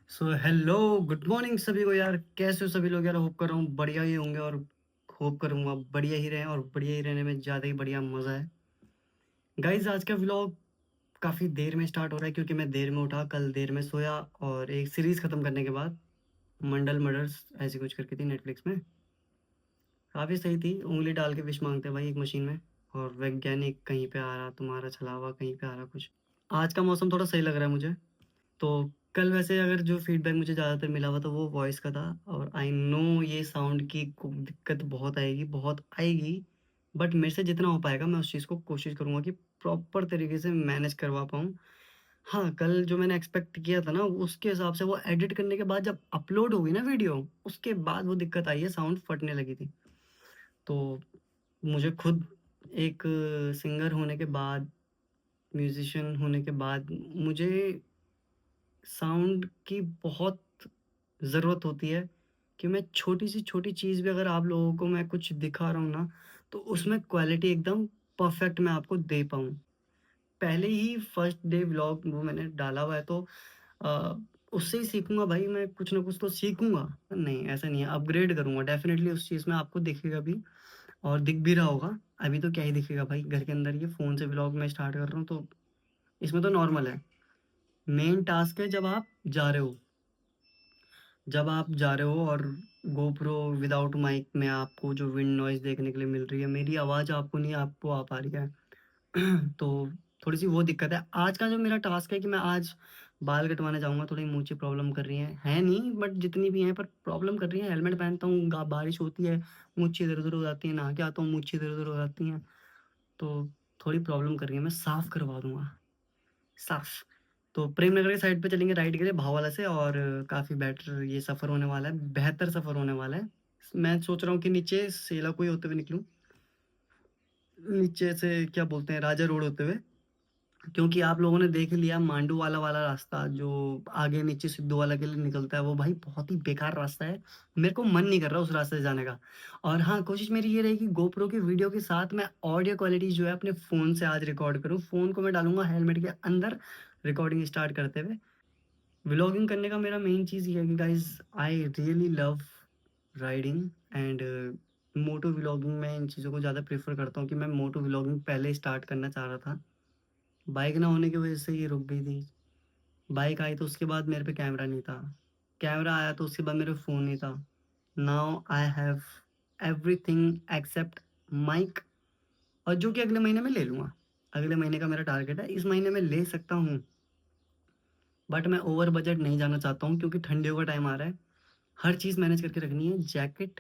So hello, good morning सभी को यार। कैसे हो सभी लोग यार? होप कर रहा हूँ बढ़िया ही होंगे और होप करूँगा बढ़िया ही रहें और बढ़िया ही रहने में ज़्यादा ही बढ़िया मज़ा है। गाइज, आज का व्लॉग काफ़ी देर में स्टार्ट हो रहा है क्योंकि मैं देर में उठा, कल देर में सोया और एक सीरीज़ ख़त्म करने के बाद मंडल मर्डर्स ऐसी कुछ करके थी नेटफ्लिक्स में। काफ़ी सही थी। उंगली डाल के विश मांगते हैं भाई एक मशीन में, और वैज्ञानिक कहीं पे आ रहा तुम्हारा छलावा, कहीं पे आ रहा कुछ। आज का मौसम थोड़ा सही लग रहा है मुझे। तो कल वैसे अगर जो फीडबैक मुझे ज़्यादातर मिला हुआ था वो वॉइस का था, और आई नो ये साउंड की दिक्कत बहुत आएगी, बहुत आएगी। बट मेरे से जितना हो पाएगा मैं उस चीज़ को कोशिश करूँगा कि प्रॉपर तरीके से मैनेज करवा पाऊँ। हाँ, कल जो मैंने एक्सपेक्ट किया था ना उसके हिसाब से वो एडिट करने के बाद जब अपलोड हुई ना वीडियो, उसके बाद वो दिक्कत आई है, साउंड फटने लगी थी। तो मुझे खुद एक सिंगर होने के बाद, म्यूजिशियन होने के बाद मुझे साउंड की बहुत ज़रूरत होती है कि मैं छोटी से छोटी चीज़ भी अगर आप लोगों को मैं कुछ दिखा रहा हूँ ना, तो उसमें क्वालिटी एकदम परफेक्ट मैं आपको दे पाऊँ। पहले ही फर्स्ट डे व्लॉग वो मैंने डाला हुआ है, तो अ, उससे ही सीखूँगा भाई, मैं कुछ ना कुछ तो सीखूँगा। नहीं, ऐसा नहीं है, अपग्रेड करूँगा डेफ़िनेटली उस चीज़ में, आपको दिखेगा भी और दिख भी रहा होगा। अभी तो क्या ही दिखेगा भाई, घर के अंदर ये फ़ोन से व्लॉग मैं स्टार्ट कर रहा हूँ, तो इसमें तो नॉर्मल है। मेन टास्क है जब आप जा रहे हो और गोप्रो विदाउट माइक में आपको जो विंड नॉइज़ देखने के लिए मिल रही है, मेरी आवाज़ आपको नहीं, आपको आ पा रही है। तो थोड़ी-सी वो दिक्कत है। आज का जो मेरा टास्क है कि मैं आज बाल कटवाने जाऊँगा, थोड़ी मूंछें प्रॉब्लम कर रही हैं। हैं नहीं, बट जितनी भी हैं पर प्रॉब्लम कर रही हैं। हेलमेट पहनता हूँ, गा बारिश होती है, मूंछें इधर-उधर हो जाती हैं, नहा के आता हूँ, मूंछें इधर-उधर हो जाती हैं। तो थोड़ी प्रॉब्लम कर रही है, मैं साफ़ करवा दूँगा। साफ़। तो प्रेमनगर की साइड पे चलेंगे राइट के लिए भाववाला से, और काफ़ी बेटर ये सफ़र होने वाला है, बेहतर सफ़र होने वाला है। मैं सोच रहा हूँ कि नीचे सेलाकुई होते हुए निकलूँ, नीचे से क्या बोलते हैं, राजा रोड होते हुए। क्योंकि आप लोगों ने देख लिया मांडू वाला रास्ता जो आगे नीचे सिद्धू वाला के लिए निकलता है, वो भाई बहुत ही बेकार रास्ता है। मेरे को मन नहीं कर रहा उस रास्ते से जाने का। और हाँ, कोशिश मेरी ये रहेगी गोप्रो की वीडियो के साथ मैं ऑडियो क्वालिटी जो है अपने फ़ोन से आज रिकॉर्ड करूँ। फ़ोन को मैं डालूँगा हेलमेट के अंदर, रिकॉर्डिंग स्टार्ट करते हुए। व्लॉगिंग करने का मेरा मेन चीज़ ये है कि guys, I really love riding and moto vlogging. मैं इन चीज़ों को ज़्यादा प्रेफ़र करता हूँ कि मैं मोटो व्लॉगिंग पहले स्टार्ट करना चाह रहा था। बाइक ना होने की वज़ह से ये रुक गई थी। बाइक आई तो उसके बाद मेरे पे कैमरा नहीं था। कैमरा आया तो उसके बाद मेरे पे फ़ोन नहीं था। Now I have everything except mic, और जो कि अगले महीने में ले लूँगा। अगले महीने का मेरा टारगेट है, इस महीने में ले सकता हूँ। बट मैं ओवर बजट नहीं जाना चाहता हूँ क्योंकि ठंडियों का टाइम आ रहा है। हर चीज़ मैनेज करके रखनी है, जैकेट,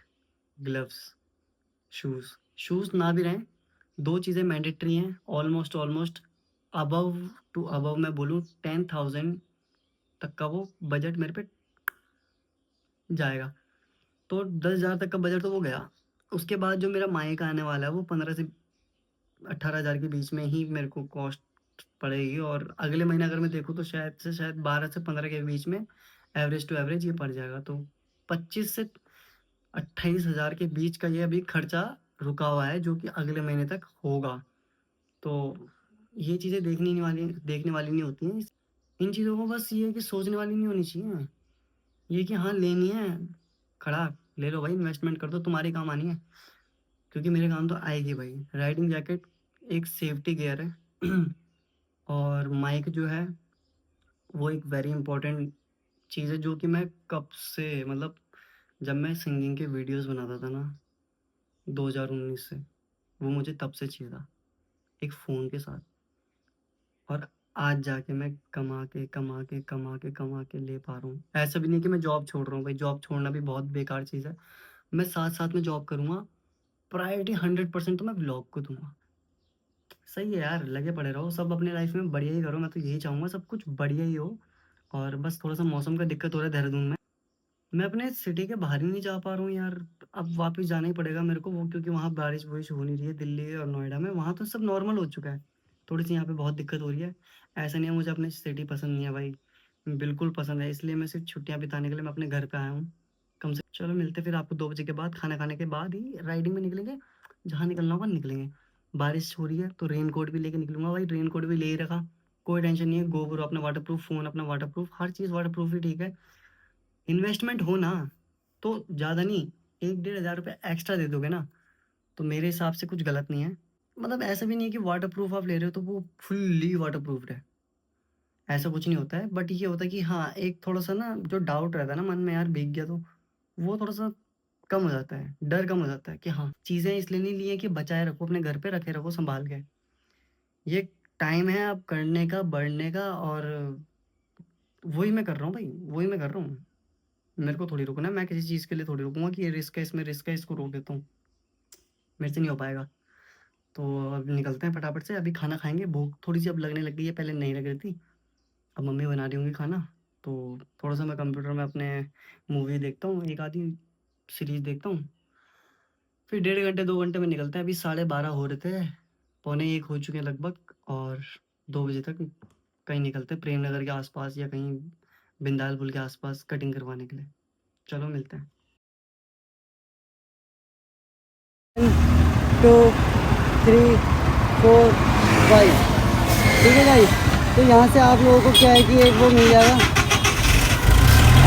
ग्लव्स, शूज़। शूज़ ना भी रहें, 2 चीज़ें मैंडेटरी हैं, almost almost above to above मैं बोलूँ 10,000 तक का वो बजट मेरे पे जाएगा। तो 10,000 तक का बजट तो वो गया। उसके बाद जो मेरा माइक आने वाला है वो 15 से 18,000 के बीच में ही मेरे को कॉस्ट पड़ेगी, और अगले महीने अगर मैं देखूँ तो शायद 12 से 15 के बीच में एवरेज टू एवरेज ये पड़ जाएगा। तो 25 से 28,000 के बीच का ये अभी खर्चा रुका हुआ है जो कि अगले महीने तक होगा। तो ये चीज़ें देखने वाली नहीं होती हैं। इन चीज़ों को बस ये है कि सोचने वाली नहीं होनी चाहिए। ये कि हाँ, लेनी है, खड़ा ले लो भाई, इन्वेस्टमेंट कर दो, तुम्हारे काम आनी है। क्योंकि मेरे काम तो आएगी भाई। राइडिंग जैकेट एक सेफ्टी गियर है और माइक जो है वो एक वेरी इंपॉर्टेंट चीज़ है जो कि मैं कब से, मतलब जब मैं सिंगिंग के वीडियोस बनाता था ना 2019 से, वो मुझे तब से चाहिए था एक फ़ोन के साथ। और आज जाके मैं कमा के ले पा रहा हूँ। ऐसा भी नहीं कि मैं जॉब छोड़ रहा हूँ भाई, जॉब छोड़ना भी बहुत बेकार चीज़ है। मैं साथ-साथ में जॉब करूँगा, प्रायोरिटी 100% तो मैं व्लॉग को दूँगा। सही है यार, लगे पड़े रहो, सब अपनी लाइफ़ में बढ़िया ही करो, मैं तो यही चाहूँगा सब कुछ बढ़िया ही हो। और बस थोड़ा-सा मौसम का दिक्कत हो रहा है देहरादून में। मैं अपने सिटी के बाहर ही नहीं जा पा रहा हूँ यार, अब वापस जाना ही पड़ेगा मेरे को वो, क्योंकि वहाँ बारिश-वारिश हो नहीं रही है दिल्ली और नोएडा में, वहाँ तो सब नॉर्मल हो चुका है। थोड़ी-सी यहाँ पे बहुत दिक्कत हो रही है। ऐसा नहीं है मुझे अपनी सिटी पसंद नहीं है भाई, बिल्कुल पसंद है, इसलिए मैं सिर्फ़ छुट्टियाँ बिताने के लिए मैं अपने घर पे आया हूँ। कम से चलो मिलते हैं फिर आपको 2 बजे के बाद, खाना खाने के बाद ही राइडिंग में निकलेंगे, जहाँ निकलना होगा निकलेंगे। बारिश हो रही है तो रेनकोट भी लेके निकलूँगा भाई, रेनकोट भी ले ही रखा, कोई टेंशन नहीं है। गोप्रो अपना वाटरप्रूफ, फ़ोन अपना वाटरप्रूफ, हर चीज़ वाटरप्रूफ ही ठीक है। इन्वेस्टमेंट हो ना तो ज़्यादा नहीं, 1-1.5 हज़ार रुपये एक्स्ट्रा दे दोगे ना, तो मेरे हिसाब से कुछ गलत नहीं है। मतलब ऐसा भी नहीं है कि वाटरप्रूफ आप ले रहे हो तो वो फुल्ली वाटरप्रूफ्ड है, ऐसा कुछ नहीं होता है। बट ये होता है कि हाँ, एक थोड़ा-सा ना जो डाउट रहता है ना मन में, यार भीग गया तो, वो थोड़ा-सा कम हो जाता है, डर कम हो जाता है कि हाँ, चीज़ें इसलिए नहीं ली हैं कि बचाए रखो, अपने घर पे रखे रखो सँभाल के। ये टाइम है अब करने का, बढ़ने का, और वही मैं कर रहा हूँ भाई, वही मैं कर रहा हूँ। मेरे को थोड़ी रुकना है, मैं किसी चीज़ के लिए थोड़ी रुकूँगा कि ये रिस्क है, इसमें रिस्क है, इसको रोक देता हूँ, मेरे से नहीं हो पाएगा। तो अब निकलते हैं फटाफट से, अभी खाना खाएँगे, भूख थोड़ी-सी अब लगने लग गई है, पहले नहीं लग रही थी। अब मम्मी बना रही होंगी खाना, तो थोड़ा-सा मैं कंप्यूटर में अपने मूवी देखता हूँ, एक आधी सीरीज़ देखता हूँ, फिर 1.5 घंटे 2 घंटे में निकलते हैं। अभी 12:30 हो रहे थे, पौने 1 हो चुके हैं लगभग, और 2 बजे तक कहीं निकलते हैं, प्रेम नगर के आस-पास या कहीं बिंदाल पुल के आस-पास कटिंग करवाने के लिए। चलो मिलते हैं। 2, 3, 4, 5, ठीक है गाइस। तो यहाँ से आप लोगों को क्या है कि एक वो मिल जाएगा,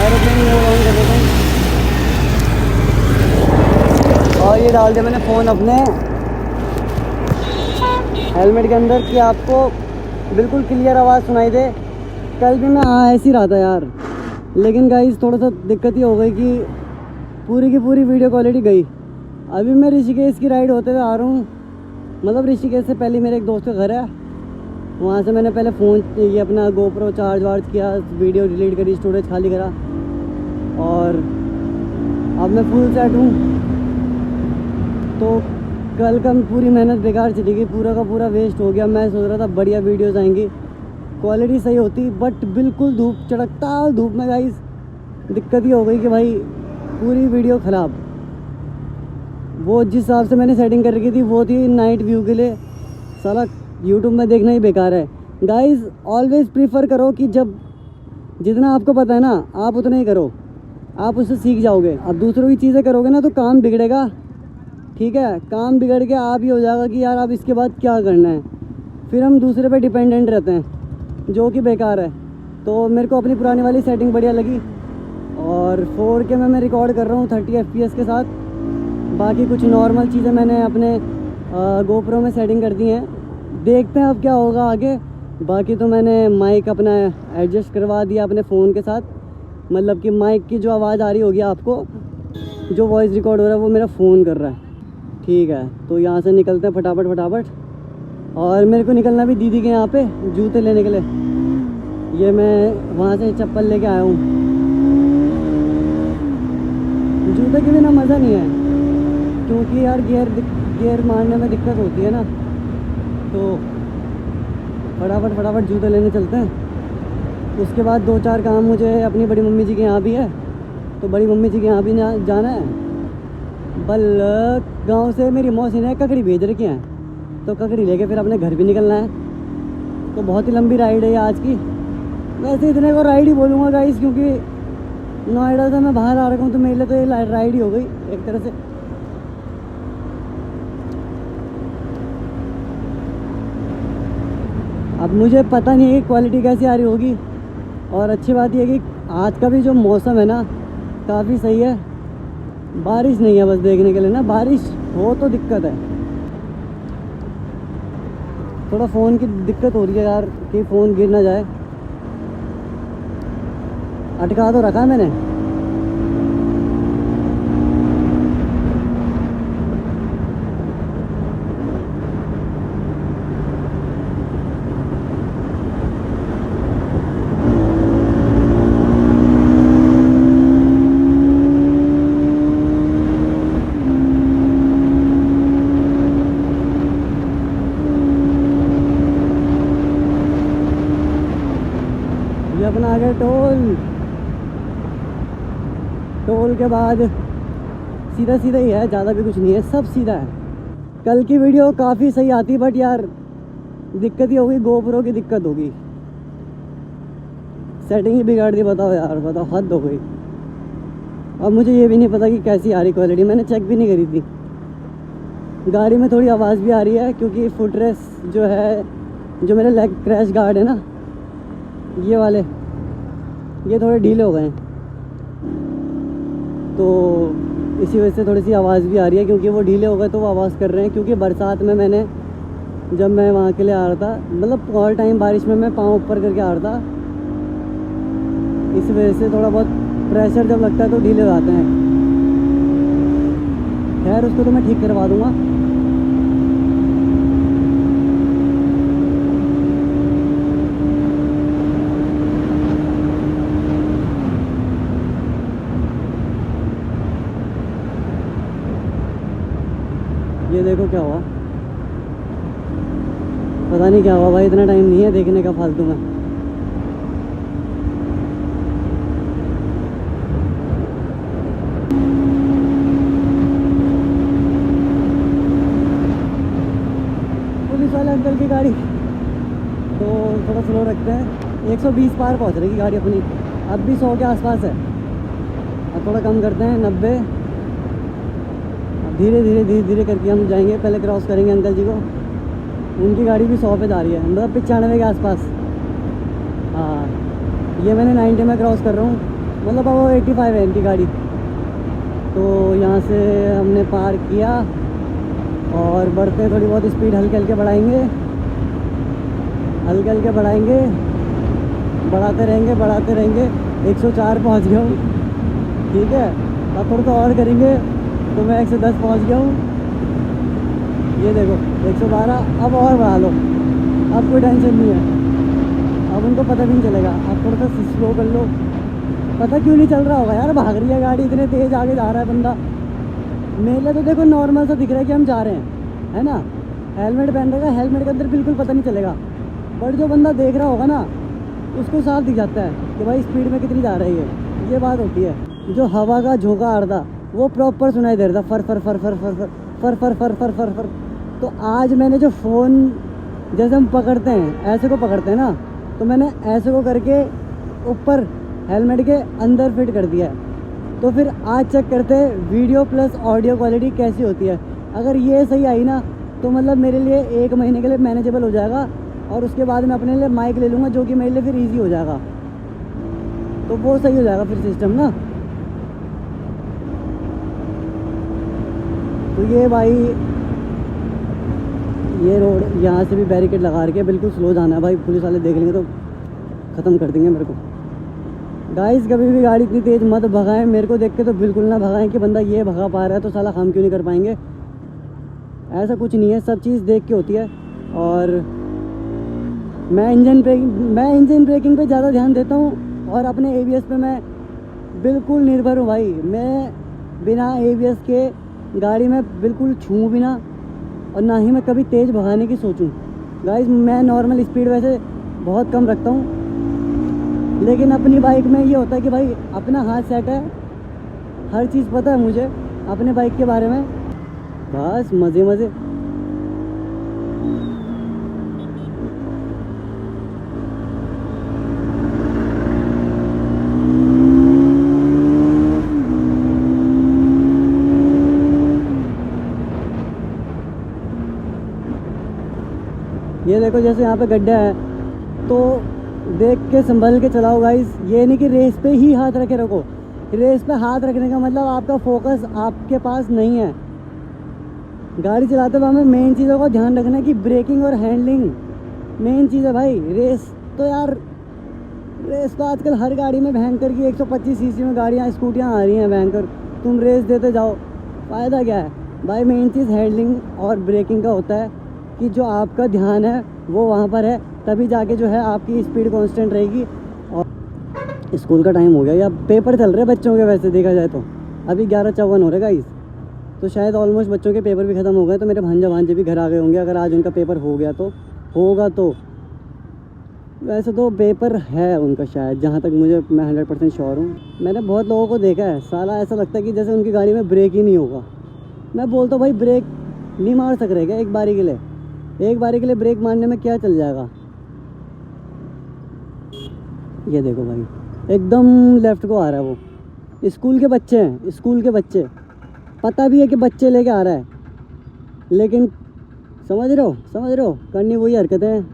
एरोप्लेन मोड ऑन कर देते हैं, और ये डाल दिया मैंने फ़ोन अपने हेलमेट के अंदर कि आपको बिल्कुल क्लियर आवाज़ सुनाई दे। कल भी मैं ऐसे ही रहा था यार, लेकिन गाइस थोड़ा सा दिक्कत ये हो गई कि पूरी की पूरी वीडियो क्वालिटी गई। अभी मैं ऋषिकेश की राइड होते हुए आ रहा हूँ, मतलब ऋषिकेश से पहले मेरे एक दोस्त का घर है, वहाँ से मैंने पहले फ़ोन ये अपना गोप्रो चार्ज वार्ज किया, वीडियो डिलीट करी, स्टोरेज खाली करा, और अब मैं फुल सेट हूँ। तो कल का पूरी मेहनत बेकार चली गई, पूरा का पूरा वेस्ट हो गया। मैं सोच रहा था बढ़िया वीडियोस आएंगी, क्वालिटी सही होती, बट बिल्कुल धूप चड़कता, धूप में गाइस दिक्कत ही हो गई कि भाई पूरी वीडियो ख़राब। वो जिस हिसाब से मैंने सेटिंग कर रखी थी वो थी नाइट व्यू के लिए, साला यूट्यूब में देखना ही बेकार है। गाइस ऑलवेज़ प्रीफर करो कि जब जितना आपको पता है ना आप उतना ही करो, आप उससे सीख जाओगे। अब दूसरों की चीज़ें करोगे ना तो काम बिगड़ेगा, ठीक है, काम बिगड़ के आप ही हो जाएगा कि यार अब इसके बाद क्या करना है, फिर हम दूसरे पे डिपेंडेंट रहते हैं, जो कि बेकार है। तो मेरे को अपनी पुरानी वाली सेटिंग बढ़िया लगी, और 4K में मैं रिकॉर्ड कर रहा हूँ 30 FPS के साथ। बाकी कुछ नॉर्मल चीज़ें मैंने अपने गोप्रो में सेटिंग कर दी हैं, देखते हैं अब क्या होगा आगे। बाकी तो मैंने माइक अपना एडजस्ट करवा दिया अपने फ़ोन के साथ, मतलब कि माइक की जो आवाज़ आ रही होगी आपको, जो वॉइस रिकॉर्ड हो रहा है वो मेरा फ़ोन कर रहा है, ठीक है। तो यहाँ से निकलते हैं फटाफट फटाफट, और मेरे को निकलना भी दीदी के यहाँ पे जूते लेने के लिए। ये मैं वहाँ से चप्पल लेके आया हूँ, जूते के बिना मज़ा नहीं है, क्योंकि यार गियर मारने में दिक्कत होती है ना। तो फटाफट फटाफट जूते लेने चलते हैं। उसके बाद 2-4 काम मुझे अपनी बड़ी मम्मी जी के यहाँ भी है, तो बड़ी मम्मी जी के यहाँ भी जाना है। बल गांव से मेरी मौसी ने ककड़ी भेज रखी हैं, तो ककड़ी लेके फिर अपने घर भी निकलना है। तो बहुत ही लंबी राइड है ये आज की, वैसे इतने को राइड ही बोलूँगा गाइस, क्योंकि नोएडा से मैं बाहर आ रखा हूँ, तो मेरे लिए तो ये राइड ही हो गई एक तरह से। अब मुझे पता नहीं है कि क्वालिटी कैसी आ रही होगी, और अच्छी बात यह है कि आज का भी जो मौसम है ना काफ़ी सही है, बारिश नहीं है बस देखने के लिए ना, बारिश हो तो दिक्कत है। थोड़ा फ़ोन की दिक्कत हो रही है यार कि फ़ोन गिर ना जाए, अटका तो रखा है मैंने। ये अपना आ गया टोल के बाद सीधा सीधा ही है, ज़्यादा भी कुछ नहीं है, सब सीधा है। कल की वीडियो काफ़ी सही आती, बट यार दिक्कत ही होगी, गोप्रो की दिक्कत होगी, सेटिंग ही बिगाड़ दी। बताओ यार, बताओ, हद हो गई। अब मुझे ये भी नहीं पता कि कैसी आ रही क्वालिटी, मैंने चेक भी नहीं करी थी। गाड़ी में थोड़ी आवाज़ भी आ रही है, क्योंकि फुट रेस्ट जो है, जो मेरे लेग क्रैश गार्ड है ना, ये वाले ये थोड़े ढीले हो गए हैं, तो इसी वजह से थोड़ी सी आवाज़ भी आ रही है, क्योंकि वो ढीले हो गए तो वो आवाज़ कर रहे हैं। क्योंकि बरसात में मैंने जब मैं वहाँ के लिए आ रहा था, मतलब ऑल टाइम बारिश में मैं पाँव ऊपर करके आ रहा था, इस वजह से थोड़ा बहुत प्रेशर जब लगता है तो ढीले हो जाते हैं। खैर उसको तो मैं ठीक करवा दूँगा। ये देखो क्या हुआ, पता नहीं क्या हुआ भाई, इतना टाइम नहीं है देखने का फालतू में। पुलिस वाले अंकल की गाड़ी तो थोड़ा स्लो रखते हैं। 120 पार पहुंच रही गाड़ी अपनी, अब भी 100 के आसपास है। अब थोड़ा कम करते हैं, 90। धीरे धीरे धीरे धीरे करके हम जाएंगे, पहले क्रॉस करेंगे अंकल जी को। उनकी गाड़ी भी 100 पे जा रही है, मतलब 95 के आसपास। हाँ, ये मैंने 90 में क्रॉस कर रहा हूँ, मतलब अब वो 85 है इनकी गाड़ी। तो यहाँ से हमने पार किया और बढ़ते हैं, थोड़ी बहुत स्पीड हल्के हल्के बढ़ाएंगे, हल्के हल्के बढ़ाएंगे, बढ़ाते रहेंगे। 104 पहुँच गया हूँ, ठीक है। अब थोड़ा सा और करेंगे तो मैं 110 पहुँच गया हूँ। ये देखो 112, अब और बढ़ा लो, अब कोई टेंशन नहीं है, अब उनको पता भी नहीं चलेगा। अब थोड़ा सा स्लो कर लो, पता क्यों नहीं चल रहा होगा यार, भाग रही है गाड़ी, इतने तेज़ आगे जा रहा है बंदा। मेरे लिए तो देखो नॉर्मल सा दिख रहा है कि हम जा रहे हैं, है ना। हेलमेट पहन रहेगा, हेलमेट के अंदर बिल्कुल पता नहीं चलेगा, बट जो बंदा देख रहा होगा ना उसको साफ दिख जाता है कि भाई स्पीड में कितनी जा रही है। ये बात होती है। जो हवा का झोंका आड़दा वो प्रॉपर सुनाई दे रहा था, फर फर फर फर फर फर फर फर फर फर फर फर। तो आज मैंने जो फ़ोन जैसे हम पकड़ते हैं, ऐसे को पकड़ते हैं ना, तो मैंने ऐसे को करके ऊपर हेलमेट के अंदर फिट कर दिया है। तो फिर आज चेक करते हैं वीडियो प्लस ऑडियो क्वालिटी कैसी होती है। अगर ये सही आई ना तो मतलब मेरे लिए 1 महीने के लिए मैनेजेबल हो जाएगा, और उसके बाद मैं अपने लिए माइक ले लूँगा, जो कि मेरे लिए फिर ईजी हो जाएगा। तो वो सही हो जाएगा फिर सिस्टम ना। तो ये भाई ये रोड यहाँ से भी बैरिकेड लगा रखे, बिल्कुल स्लो जाना है भाई, पुलिस वाले देख लेंगे तो ख़त्म कर देंगे मेरे को। गाइस कभी भी गाड़ी इतनी तेज़ मत भगाएं, मेरे को देख के तो बिल्कुल ना भगाएं कि बंदा ये भगा पा रहा है तो साला हम क्यों नहीं कर पाएंगे। ऐसा कुछ नहीं है, सब चीज़ देख के होती है। और मैं इंजन ब्रेकिंग पे ज़्यादा ध्यान देता हूँ, और अपने ABS पे मैं बिल्कुल निर्भर हूँ भाई। मैं बिना ABS के गाड़ी में बिल्कुल छूँ भी ना, और ना ही मैं कभी तेज़ भगाने की सोचूं। गाइस मैं नॉर्मल स्पीड वैसे बहुत कम रखता हूँ, लेकिन अपनी बाइक में ये होता है कि भाई अपना हाथ सेट है, हर चीज़ पता है मुझे अपने बाइक के बारे में, बस मज़े मज़े। ये देखो जैसे यहाँ पे गड्ढा है तो देख के संभल के चलाओ गाइस। ये नहीं कि रेस पे ही हाथ रखे रखो, रेस पे हाथ रखने का मतलब आपका फोकस आपके पास नहीं है। गाड़ी चलाते हुए हमें मेन चीज़ों का ध्यान रखना है कि ब्रेकिंग और हैंडलिंग मेन चीज़ है भाई। रेस तो आजकल हर गाड़ी में भयंकर की 125 सीसी में गाड़ियाँ स्कूटियाँ आ रही हैं भयंकर, तुम रेस देते जाओ, फ़ायदा क्या है भाई। मेन चीज़ हैंडलिंग और ब्रेकिंग का होता है कि जो आपका ध्यान है वो वहाँ पर है, तभी जाके जो है आपकी स्पीड कांस्टेंट रहेगी। और स्कूल का टाइम हो गया या पेपर चल रहे बच्चों के, वैसे देखा जाए तो अभी 11:54 हो रहे गाइस, तो शायद ऑलमोस्ट बच्चों के पेपर भी ख़त्म हो गए। तो मेरे भांजे भी घर आ गए होंगे अगर आज उनका पेपर हो गया तो, होगा तो। वैसे तो पेपर है उनका शायद, जहाँ तक मैं 100% श्योर हूँ। मैंने बहुत लोगों को देखा है, साला ऐसा लगता है कि जैसे उनकी गाड़ी में ब्रेक ही नहीं होगा। मैं बोलता हूँ भाई ब्रेक नहीं मार सक रहे क्या एक बारी के लिए ब्रेक मारने में क्या चल जाएगा। ये देखो भाई एकदम लेफ्ट को आ रहा है वो। स्कूल के बच्चे पता भी है कि बच्चे लेके आ रहा है, लेकिन समझ रहे हो करनी वही हरकतें हैं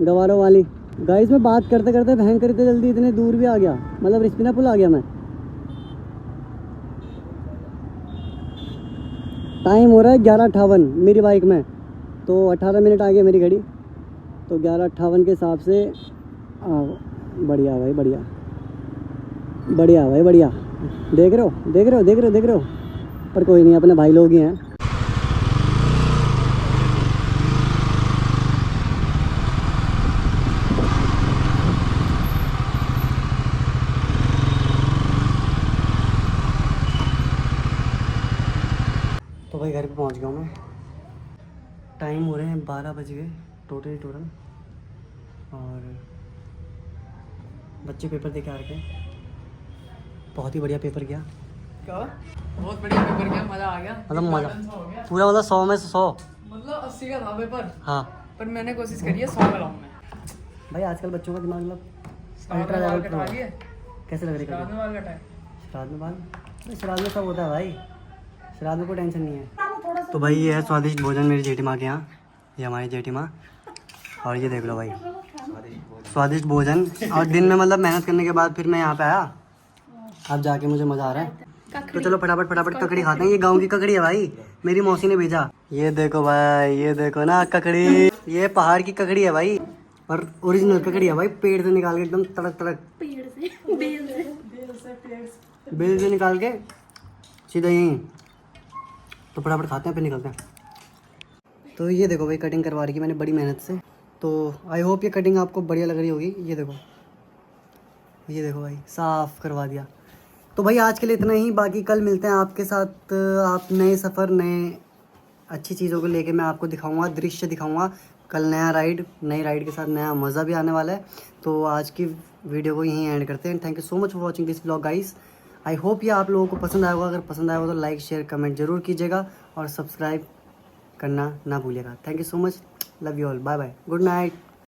गवारों वाली। गाइस मैं बात करते करते भयंकर इतने जल्दी इतने दूर भी आ गया, मतलब रिस्पिना पुल आ गया मैं। टाइम हो रहा है 11:58 मेरी बाइक में, तो 18 मिनट आ गया मेरी घड़ी, तो 11:58 के हिसाब से बढ़िया भाई बढ़िया, बढ़िया भाई बढ़िया। देख रहे हो देख रहे हो देख रहे हो देख रहे हो, पर कोई नहीं, अपने भाई लोग ही हैं। तो भाई घर पे पहुंच गया हूँ मैं। टाइम हो रहे हैं 12 बज गए टोटल। और बच्चे पेपर दे के आ रखे हैं। बहुत ही बढ़िया पेपर किया। क्या? बहुत बढ़िया पेपर किया, मजा आ गया। मतलब मजा Balance हो गया। पूरा, मतलब 100 में से 100। मतलब 80 का था पेपर, हाँ पर मैंने कोशिश करी है 100 का लाऊं मैं। भाई आजकल बच्चों का दिमाग मतलब श्राद्ध अल्ट्रा में बाल लेवल कटवा प्रो। लिए, कैसे लग रही श्राद्ध है? में बाल कटाए। श्राद्ध में बाल? अरे श्राद्ध में सब होता है भाई, श्राद्ध में कोई टेंशन नहीं है। तो भाई ये है स्वादिष्ट भोजन मेरी जेठी माँ के यहाँ, ये हमारी जेठी माँ। और ये देख लो भाई स्वादिष्ट भोजन। और दिन में मतलब मेहनत करने के बाद फिर मैं यहाँ पे आया, अब जाके मुझे मज़ा आ रहा है। तो चलो फटाफट ककड़ी खाते हैं। ये गांव की ककड़ी है भाई, मेरी मौसी ने भेजा। ये देखो भाई, ये देखो ना ककड़ी, ये पहाड़ की ककड़ी है भाई, और ओरिजिनल ककड़ी है भाई, पेड़ से निकाल के एकदम तड़क तड़क, बेल से निकाल के सीधा यहीं। तो फटाफट खाते हैं फिर निकलते हैं। तो ये देखो भाई कटिंग करवा रही है मैंने बड़ी मेहनत से, तो आई होप ये कटिंग आपको बढ़िया लग रही होगी। ये देखो भाई साफ करवा दिया। तो भाई आज के लिए इतना ही, बाकी कल मिलते हैं आपके साथ। आप नए सफ़र, नए अच्छी चीज़ों को लेके मैं आपको दिखाऊंगा, दृश्य दिखाऊंगा। कल नई राइड के साथ नया मज़ा भी आने वाला है। तो आज की वीडियो को यहीं एंड करते हैं। Thank you so much for watching this vlog guys. I hope ये आप लोगों को पसंद आएगा। अगर पसंद आएगा तो लाइक शेयर कमेंट जरूर कीजिएगा और सब्सक्राइब करना ना भूलिएगा। Thank you so much, love you all, bye bye, good night.